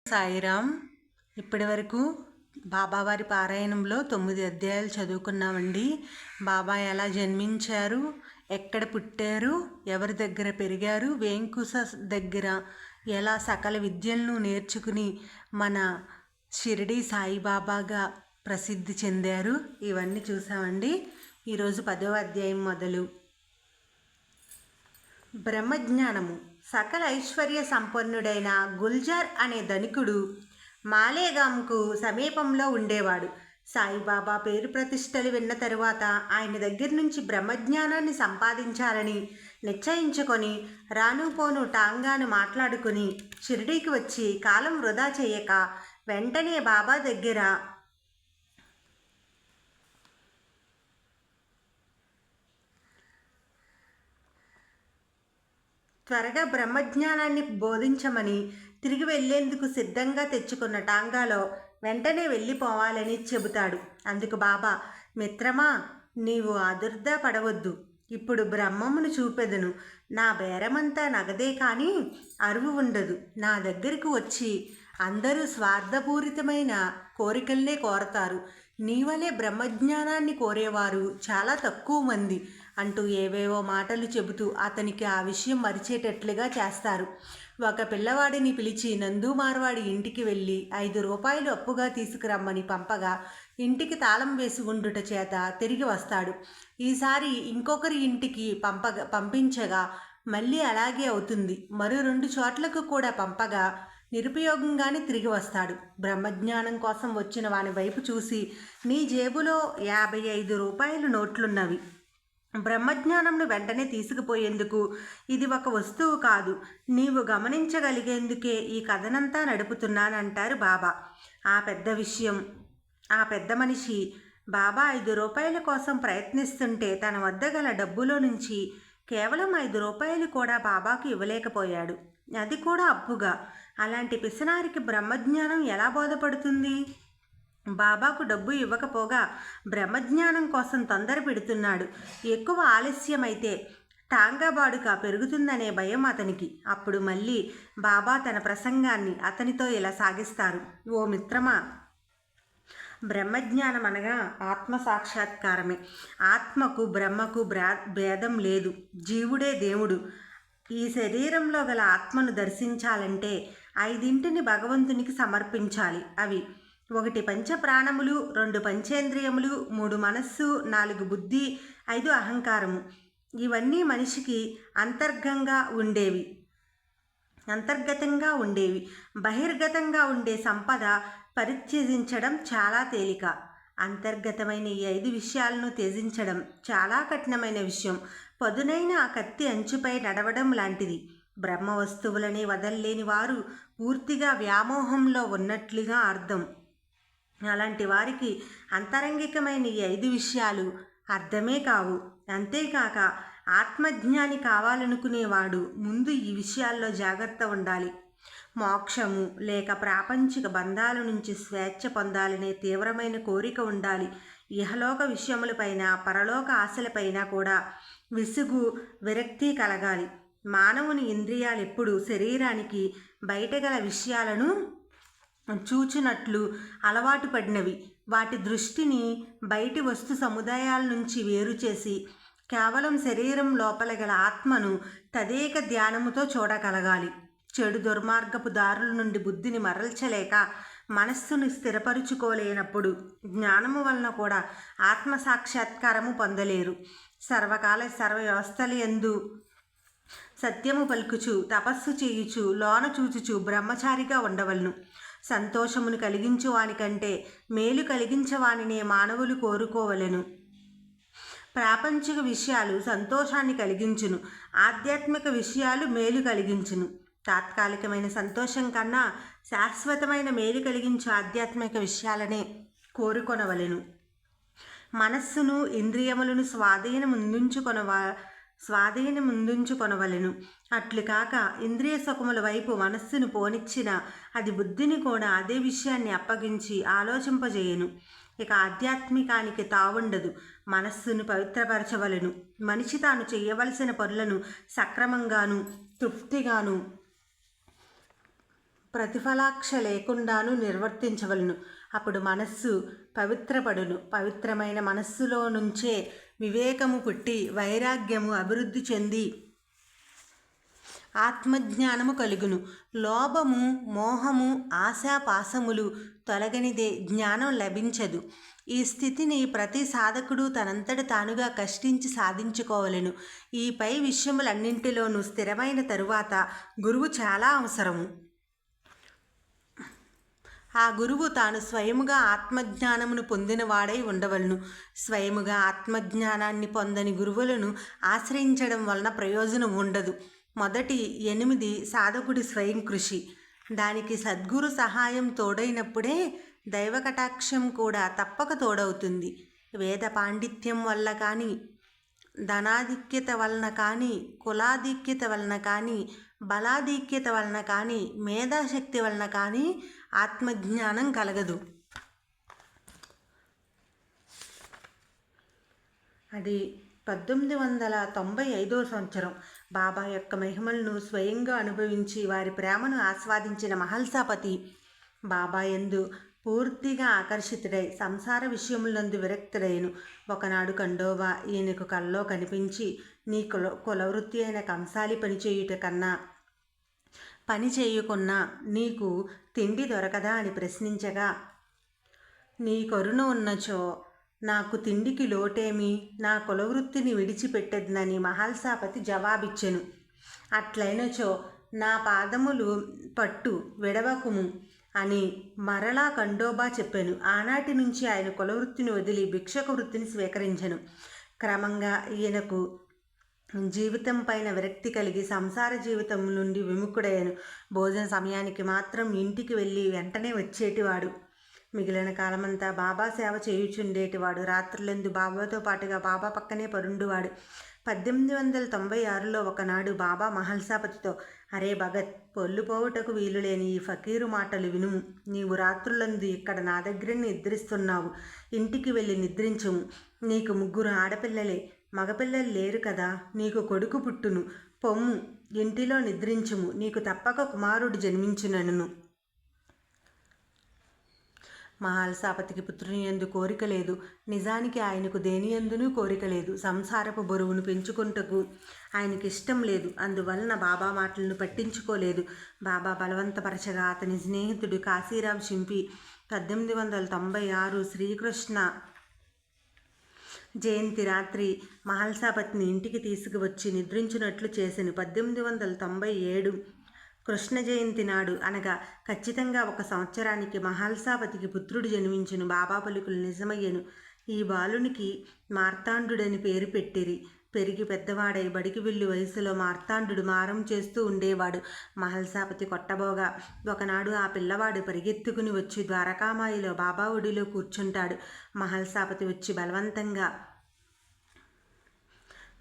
సాయిరామ్. ఇప్పటి వరకు బాబావారి పారాయణంలో 9 అధ్యాయాలు చదువుకున్నామండి. బాబా ఎలా జన్మించారు, ఎక్కడ పుట్టారు, ఎవరి దగ్గర పెరిగారు, వేంకుశ దగ్గర ఎలా సకల విద్యలను నేర్చుకుని మన షిరిడి సాయిబాబాగా ప్రసిద్ధి చెందారు, ఇవన్నీ చూసామండి. ఈరోజు 10వ అధ్యాయం మొదలు. బ్రహ్మజ్ఞానము. సకల ఐశ్వర్య సంపన్నుడైన గుల్జార్ అనే ధనికుడు మాలేగాంకు సమీపంలో ఉండేవాడు. సాయిబాబా పేరు ప్రతిష్టలు విన్న తరువాత ఆయన దగ్గర నుంచి బ్రహ్మజ్ఞానాన్ని సంపాదించాలని నిశ్చయించుకొని రాను పోను టాంగాను మాట్లాడుకుని షిరిడీకి వచ్చి కాలం వృధా చేయక వెంటనే బాబా దగ్గర త్వరగా బ్రహ్మజ్ఞానాన్ని బోధించమని తిరిగి వెళ్లేందుకు సిద్ధంగా తెచ్చుకున్న టాంగాలో వెంటనే వెళ్ళిపోవాలని చెబుతాడు. అందుకు బాబా, మిత్రమా, నీవు ఆదుర్దా పడవద్దు. ఇప్పుడు బ్రహ్మమును చూపెదను. నా బేరమంతా నగదే కానీ అరువు ఉండదు. నా దగ్గరకు వచ్చి అందరూ స్వార్థపూరితమైన కోరికల్నే కోరతారు. నీవలే బ్రహ్మజ్ఞానాన్ని కోరేవారు చాలా తక్కువ మంది అంటూ ఏవేవో మాటలు చెబుతూ అతనికి ఆ విషయం మరిచేటట్లుగా చేస్తారు. ఒక పిల్లవాడిని పిలిచి నందు మార్వాడి ఇంటికి వెళ్ళి 5 రూపాయలు అప్పుగా తీసుకురమ్మని పంపగా ఇంటికి తాళం వేసి ఉండుట చేత తిరిగి వస్తాడు. ఈసారి ఇంకొకరి ఇంటికి పంపించగా మళ్ళీ అలాగే అవుతుంది. మరో 2 చోట్లకు కూడా పంపగా నిరుపయోగంగానే తిరిగి వస్తాడు. బ్రహ్మజ్ఞానం కోసం వచ్చిన వాని వైపు చూసి, నీ జేబులో 55 రూపాయలు నోట్లున్నవి. బ్రహ్మజ్ఞానంను వెంటనే తీసుకుపోయేందుకు ఇది ఒక వస్తువు కాదు. నీవు గమనించగలిగేందుకే ఈ కథనంతా నడుపుతున్నానంటారు బాబా. ఆ పెద్ద మనిషి బాబా 5 రూపాయల కోసం ప్రయత్నిస్తుంటే తన వద్ద గల డబ్బులో నుంచి కేవలం 5 రూపాయలు కూడా బాబాకు ఇవ్వలేకపోయాడు. అది కూడా అప్పుగా. అలాంటి పిసనారికి బ్రహ్మజ్ఞానం ఎలా బోధపడుతుంది? బాబాకు డబ్బు ఇవ్వకపోగా బ్రహ్మజ్ఞానం కోసం తొందర పెడుతున్నాడు. ఎక్కువ ఆలస్యమైతే టాంగాబాడుక పెరుగుతుందనే భయం అతనికి. అప్పుడు మళ్ళీ బాబా తన ప్రసంగాన్ని అతనితో ఇలా సాగిస్తారు. ఓ మిత్రమా, బ్రహ్మజ్ఞానం అనగా ఆత్మసాక్షాత్కారమే. ఆత్మకు బ్రహ్మకు భేదం లేదు. జీవుడే దేవుడు. ఈ శరీరంలో గల ఆత్మను దర్శించాలంటే 5 భగవంతునికి సమర్పించాలి. అవి 1 పంచప్రాణములు, 2 పంచేంద్రియములు, 3 మనస్సు, 4 బుద్ధి, 5 అహంకారము. ఇవన్నీ మనిషికి అంతర్గతంగా ఉండేవి. బహిర్గతంగా ఉండే సంపద పరిత్యజించడం చాలా తేలిక. అంతర్గతమైన ఈ 5 విషయాలను త్యజించడం చాలా కఠినమైన విషయం. పదునైన ఆ కత్తి అంచుపై నడవడం లాంటిది. బ్రహ్మ వస్తువులని వదల్లేని వారు పూర్తిగా వ్యామోహంలో ఉన్నట్లుగా అర్థం. అలాంటి వారికి అంతరంగికమైన ఈ 5 విషయాలు అర్థమే కావు. అంతేకాక ఆత్మజ్ఞాని కావాలనుకునేవాడు ముందు ఈ విషయాల్లో జాగ్రత్త ఉండాలి. మోక్షము లేక ప్రాపంచిక బంధాల నుంచి స్వేచ్ఛ పొందాలనే తీవ్రమైన కోరిక ఉండాలి. ఇహలోక విషయములపైన, పరలోక ఆశలపైన కూడా విసుగు, విరక్తి కలగాలి. మానవుని ఇంద్రియాలు ఎప్పుడు శరీరానికి బయట గల విషయాలను చూచినట్లు అలవాటు పడినవి. వాటి దృష్టిని బయటి వస్తు సముదాయాల నుంచి వేరు చేసి కేవలం శరీరం లోపల గల ఆత్మను తదేక ధ్యానముతో చూడగలగాలి. చెడు దుర్మార్గపు దారుల నుండి బుద్ధిని మరల్చలేక మనస్సును స్థిరపరుచుకోలేనప్పుడు జ్ఞానము వలన కూడా ఆత్మసాక్షాత్కారము పొందలేరు. సర్వకాల సర్వ వ్యవస్థలయందు సత్యము పలుకుచు, తపస్సు చేయుచు, లోన చూచుచు బ్రహ్మచారిగా ఉండవలను. సంతోషమును కలిగించు వానికంటే మేలు కలిగించవానినే మానవులు కోరుకోవలెను. ప్రాపంచిక విషయాలు సంతోషాన్ని కలిగించును, ఆధ్యాత్మిక విషయాలు మేలు కలిగించును. తాత్కాలికమైన సంతోషం కన్నా శాశ్వతమైన మేలు కలిగించే ఆధ్యాత్మిక విషయాలనే కోరుకొనవలెను. మనస్సును, ఇంద్రియములను స్వాధీనముందుంచుకొనవలెను. అట్లు కాక ఇంద్రియ సుఖముల వైపు మనస్సును పోనిచ్చిన అది బుద్ధిని కూడా అదే విషయాన్ని అప్పగించి ఆలోచింపజేయను. ఇక ఆధ్యాత్మికానికి తావుండదు. మనస్సును పవిత్రపరచవలెను. మనిషి తాను చేయవలసిన పనులను సక్రమంగాను తృప్తిగాను ప్రతిఫలాక్ష లేకుండాను నిర్వర్తించవలను. అప్పుడు మనస్సు పవిత్రపడును. పవిత్రమైన మనస్సులో నుంచే వివేకము పుట్టి వైరాగ్యము అభివృద్ధి చెంది ఆత్మజ్ఞానము కలుగును. లోభము, మోహము, ఆశాపాసములు తొలగనిదే జ్ఞానం లభించదు. ఈ స్థితిని ప్రతి సాధకుడు తనంతట తానుగా కష్టించి సాధించుకోవలెను. ఈ పై విషయములన్నింటిలోనూ స్థిరమైన తరువాత గురువు చాలా అవసరము. ఆ గురువు తాను స్వయముగా ఆత్మజ్ఞానమును పొందినవాడై ఉండవలను. స్వయముగా ఆత్మజ్ఞానాన్ని పొందని గురువులను ఆశ్రయించడం వలన ప్రయోజనం ఉండదు. మొదటి 8 సాధకుడి స్వయం కృషి. దానికి సద్గురు సహాయం తోడైనప్పుడే దైవ కటాక్షం కూడా తప్పక తోడవుతుంది. వేద పాండిత్యం వల్ల కానీ, ధనాధిక్యత వలన కానీ, కులాధిక్యత వలన కానీ, బలాధిక్యత వలన కానీ, మేధాశక్తి వలన కానీ ఆత్మజ్ఞానం కలగదు. అది 1895 సంవత్సరం. బాబా యొక్క మహిమలను స్వయంగా అనుభవించి వారి ప్రేమను ఆస్వాదించిన మహల్సాపతి బాబా యందు పూర్తిగా ఆకర్షితుడై సంసార విషయములందు విరక్తుడైను. ఒకనాడు ఖండోబా ఈయనకు కల్లో కనిపించి, నీ కులవృత్తి అయిన కంసాలి పనిచేయుట కన్నా పని చేయకున్నా నీకు తిండి దొరకదా అని ప్రశ్నించగా, నీ కరుణ ఉన్నచో నాకు తిండికి లోటేమి, నా కులవృత్తిని విడిచిపెట్టెదనని మహల్సాపతి జవాబిచ్చెను. అట్లైనచో నా పాదములు పట్టు విడవకుము అని మరలా ఖండోబా చెప్పాను. ఆనాటి నుంచి ఆయన కులవృత్తిని వదిలి భిక్షక వృత్తిని స్వీకరించెను. క్రమంగా ఈయనకు జీవితం పైన విరక్తి కలిగి సంసార జీవితం నుండి విముఖుడయ్యాను. భోజన సమయానికి మాత్రం ఇంటికి వెళ్ళి వెంటనే వచ్చేటివాడు. మిగిలిన కాలమంతా బాబా సేవ చేయుచుండేటివాడు. రాత్రులందు బాబాతో పాటుగా బాబా పక్కనే పరుండువాడు. 1896లో ఒకనాడు బాబా మహల్సాపతితో, అరే భగత్, పొల్లుపోవుటకు వీలులేని ఈ ఫకీరు మాటలు వినుము. నీవు రాత్రులందు ఇక్కడ నా దగ్గర నిద్రిస్తున్నావు. ఇంటికి వెళ్ళి నిద్రించుము. నీకు 3 ఆడపిల్లలే, మగపిల్లలు లేరు కదా. నీకు కొడుకు పుట్టును. పొమ్ము, ఇంటిలో నిద్రించుము. నీకు తప్పక కుమారుడు జన్మించునను. మహల్సాపతికి పుత్రుని యందు కోరిక లేదు. నిజానికి ఆయనకు దేని యందునూ కోరిక లేదు. సంసారపు బరువును పెంచుకుంటకు ఆయనకి ఇష్టం లేదు. అందువలన బాబా మాటలను పట్టించుకోలేదు. బాబా బలవంతపరచగా అతని స్నేహితుడు కాశీరాం షింపి 1896 శ్రీకృష్ణ జయంతి రాత్రి మహల్సాపతిని ఇంటికి తీసుకువచ్చి నిద్రించినట్లు చేసెను. 1897 కృష్ణ జయంతి నాడు అనగా ఖచ్చితంగా 1 సంవత్సరానికి మహల్సాపతికి పుత్రుడు జన్మించును. బాబా పలుకులు నిజమయ్యను. ఈ బాలునికి మార్తాండుడని పేరు పెట్టిరి. పెరిగి పెద్దవాడై బడికి వెళ్ళి వయసులో మార్తాండు మారం చేస్తూ ఉండేవాడు. మహల్సాపతి కొట్టబోగా ఒకనాడు ఆ పిల్లవాడు పరిగెత్తుకుని వచ్చి ద్వారకామాయిలో బాబా ఒడిలో కూర్చుంటాడు. మహల్సాపతి వచ్చి బలవంతంగా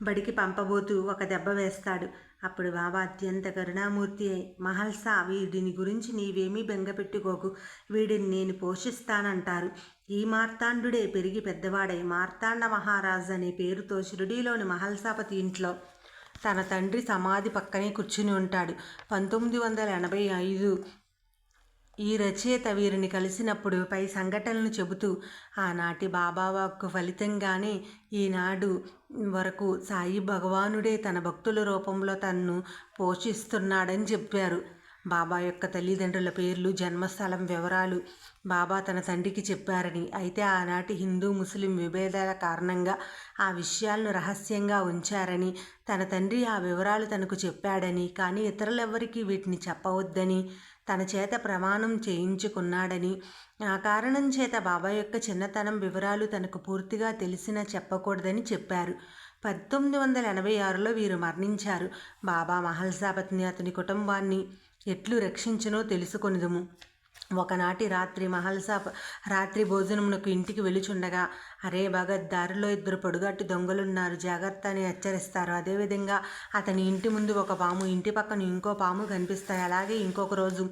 బడికి పంపబోతూ ఒక దెబ్బ వేస్తాడు. అప్పుడు బాబా అత్యంత కరుణామూర్తి అయి, మహల్సా, వీడిని గురించి నీవేమీ బెంగపెట్టుకోకు, వీడిని నేను పోషిస్తానంటారు. ఈ మార్తాండుడే పెరిగి పెద్దవాడై మార్తాండ మహారాజు అనే పేరుతో షిరిడీలోని మహల్సాపతి ఇంట్లో తన తండ్రి సమాధి పక్కనే కూర్చుని ఉంటాడు. 1985 ఈ రచయిత వీరిని కలిసినప్పుడు పై సంఘటనలు చెబుతూ, ఆనాటి బాబా వాక్కు ఫలితంగానే ఈనాడు వరకు సాయి భగవానుడే తన భక్తుల రూపంలో తనను పోషిస్తున్నాడని చెప్పారు. బాబా యొక్క తల్లిదండ్రుల పేర్లు, జన్మస్థలం వివరాలు బాబా తన తండ్రికి చెప్పారని, అయితే ఆనాటి హిందూ ముస్లిం విభేదాల కారణంగా ఆ విషయాలను రహస్యంగా ఉంచారని, తన తండ్రి ఆ వివరాలు తనకు చెప్పాడని, కానీ ఇతరులెవ్వరికీ వీటిని చెప్పవద్దని తన చేత ప్రమాణం చేయించుకున్నాడని, ఆ కారణం చేత బాబా యొక్క చిన్నతనం వివరాలు తనకు పూర్తిగా తెలిసినా చెప్పకూడదని చెప్పారు. 1986లో వీరు మరణించారు. బాబా మహల్సాపతిని అతని కుటుంబాన్ని ఎట్లు రక్షించునో తెలుసుకొనిదుము. ఒకనాటి రాత్రి రాత్రి భోజనమునకు ఇంటికి వెలుచుండగా, అరే భగత్, దారిలో 2 పొడుగాటి దొంగలున్నారు, జాగ్రత్త అని హెచ్చరిస్తారు. అదేవిధంగా అతని ఇంటి ముందు ఒక పాము, ఇంటి పక్కన ఇంకో పాము కనిపిస్తాయి. అలాగే ఇంకొక రోజు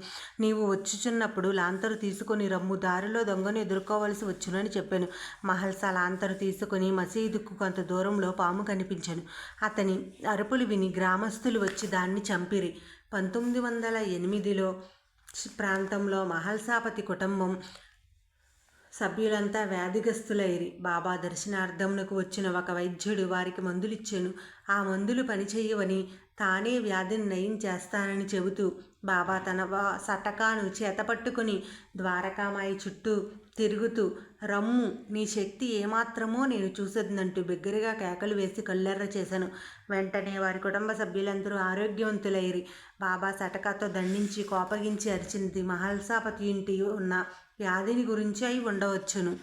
నీవు వచ్చుచున్నప్పుడు లాంతరు తీసుకొని రమ్ము, దారిలో దొంగను ఎదుర్కోవలసి వచ్చునని చెప్పాను. మహల్సా లాంతరు తీసుకుని మసీదుకు కొంత దూరంలో పాము కనిపించాను. అతని అరుపులు విని గ్రామస్తులు వచ్చి దాన్ని చంపిరి. 1908లో ప్రాంతంలో మహల్సాపతి కుటుంబం సభ్యులంతా వ్యాధిగ్రస్తులైరి. బాబా దర్శనార్థమునకు వచ్చిన ఒక వైద్యుడు వారికి మందులిచ్చెను. ఆ మందులు పనిచేయవని, తానే వ్యాధిని నయం చేస్తానని చెబుతూ బాబా తన సటకాను చేతపట్టుకుని ద్వారకామాయి చుట్టూ తిరుగుతూ, రమ్ము, నీ శక్తి ఏమాత్రమో నేను చూసేదంటూ బిగ్గరగా కేకలు వేసి కళ్ళెర్ర చేశాను. వెంటనే వారి కుటుంబ సభ్యులందరూ ఆరోగ్యవంతులైరి. బాబా సటకాతో దండించి కోపగించి అరిచినది మహల్సాపతి ఇంటి ఉన్న వ్యాధిని గురించి అయి ఉండవచ్చును.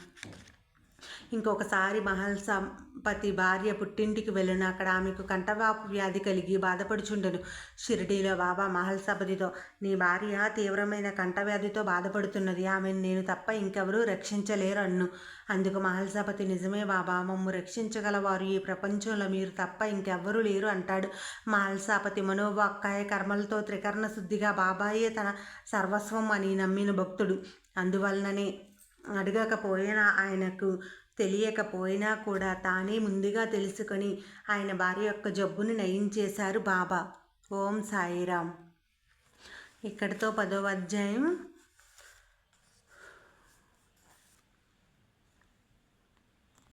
ఇంకొకసారి మహల్సాపతి భార్య పుట్టింటికి వెళ్ళిన అక్కడ ఆమెకు కంఠవాపు వ్యాధి కలిగి బాధపడుచుండెను. షిరిడీలో బాబా మహల్సాపతితో, నీ భార్య తీవ్రమైన కంఠవ్యాధితో బాధపడుతున్నది, ఆమెను నేను తప్ప ఇంకెవరూ రక్షించలేరు అన్ను. అందుకు మహల్సాపతి, నిజమే బాబా, మమ్ము రక్షించగలవారు ఈ ప్రపంచంలో మీరు తప్ప ఇంకెవ్వరూ లేరు అంటాడు. మహల్సాపతి మనోవాక్కాయ కర్మలతో త్రికరణ శుద్ధిగా బాబాయే తన సర్వస్వం అని నమ్మిన భక్తుడు. అందువలననే అడగకపోయినా, ఆయనకు తెలియకపోయినా కూడా తానే ముందుగా తెలుసుకొని ఆయన భార్య యొక్క జబ్బుని నయం చేశారు బాబా. ఓం సాయిరామ్. ఇక్కడితో 10వ అధ్యాయం